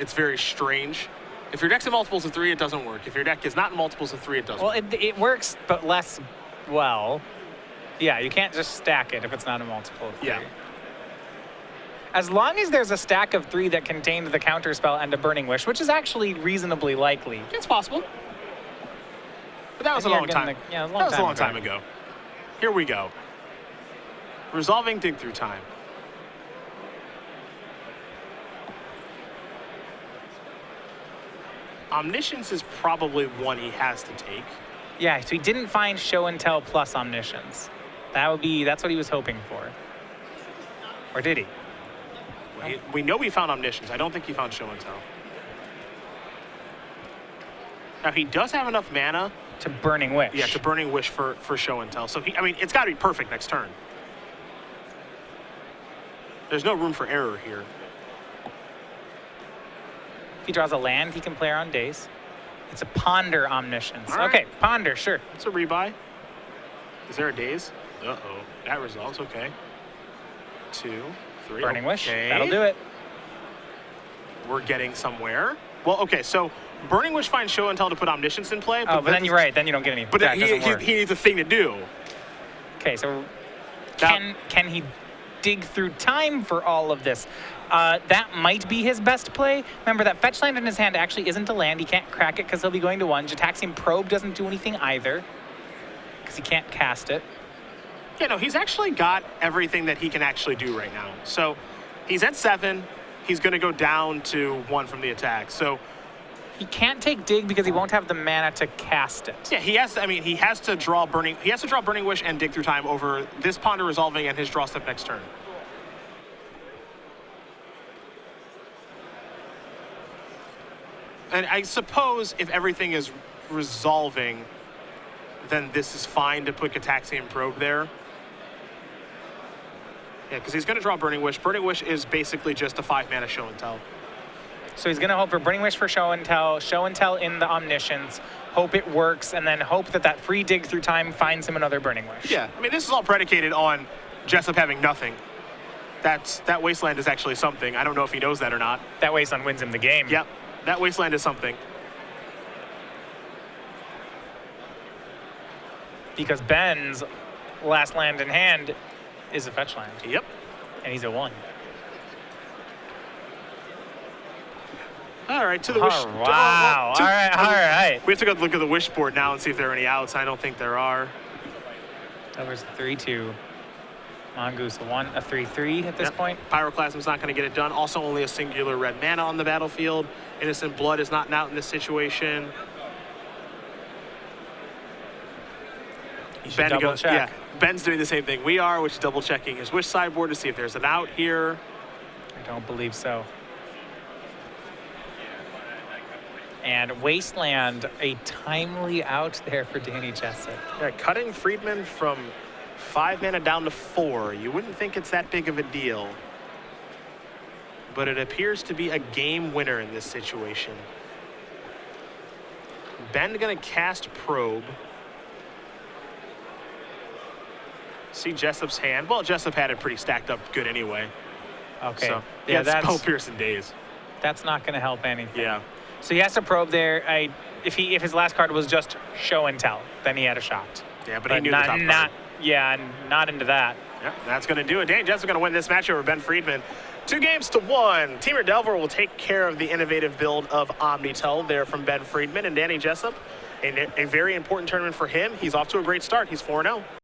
It's very strange. If your deck's in multiples of 3, it doesn't work. If your deck is not in multiples of 3, it doesn't Well, work. it works, but less well. Yeah, you can't just stack it if it's not a multiple of 3. Yeah. As long as there's a stack of 3 that contained the counterspell and a Burning Wish, which is actually reasonably likely. It's possible. But that was a And you're long time. that was a long time ago. Here we go. Resolving dig through time. Omniscience is probably one he has to take. Yeah, so he didn't find Show and Tell plus Omniscience. That's what he was hoping for. Or did he? We know he found Omniscience. I don't think he found Show and Tell. Now, he does have enough mana. To Burning Wish. Yeah, to Burning Wish for Show and Tell. So, I mean, it's got to be perfect next turn. There's no room for error here. If he draws a land, he can play around days. It's a Ponder Omniscience. Right. Okay, Ponder, sure. It's a rebuy. Is there a daze? Uh-oh. That resolves, okay. 2, 3. Burning Wish, okay. that'll do it. We're getting somewhere. Well, okay, so Burning Wish finds Show and Tell to put Omniscience in play. But then you're right, then you don't get any. But he needs a thing to do. Okay, so can he dig through time for all of this? That might be his best play. Remember that fetch land in his hand actually isn't a land. He can't crack it because he'll be going to 1. Jataxian Probe doesn't do anything either because he can't cast it. Yeah, no, he's actually got everything that he can actually do right now. So he's at 7. He's going to go down to 1 from the attack. So he can't take dig because he won't have the mana to cast it. Yeah, he has. I mean, he has to draw Burning. He has to draw Burning Wish and dig through time over this Ponder resolving and his draw step next turn. And I suppose if everything is resolving, then this is fine to put Gataxian Probe there. Yeah, because he's going to draw Burning Wish. Burning Wish is basically just a 5-mana Show and Tell. So he's going to hope for Burning Wish for Show and Tell in the Omniscience, hope it works, and then hope that free dig through time finds him another Burning Wish. Yeah, I mean, this is all predicated on Jessup having nothing. That Wasteland is actually something. I don't know if he knows that or not. That Wasteland wins him the game. Yep, that Wasteland is something. Because Ben's last land in hand is a fetch land. Yep. And he's a 1. All right, to the wish. Wow. All right. We have to go look at the wish board now and see if there are any outs. I don't think there are. Delver's a 3-2. Mongoose a 1, a 3-3 at this point. Pyroclasm's not going to get it done. Also, only a singular red mana on the battlefield. Innocent Blood is not an out in this situation. Double check. Yeah, Ben's doing the same thing we are, which is double checking his wish sideboard to see if there's an out here. I don't believe so. And Wasteland, a timely out there for Danny Jessup. Yeah, cutting Friedman from 5 mana down to 4. You wouldn't think it's that big of a deal. But it appears to be a game winner in this situation. Ben gonna cast Probe. See Jessup's hand. Well, Jessup had it pretty stacked up good anyway. Okay. So, yeah, that's Spell Pierce in days. That's not going to help anything. Yeah. So he has to probe there. If his last card was just Show and Tell, then he had a shot. Yeah, but he knew the top card. Yeah, not into that. Yeah, that's going to do it. Danny Jessup's going to win this match over Ben Friedman. 2-1. Teamer Delver will take care of the innovative build of Omnitel there from Ben Friedman and Danny Jessup. A very important tournament for him. He's off to a great start. He's 4-0.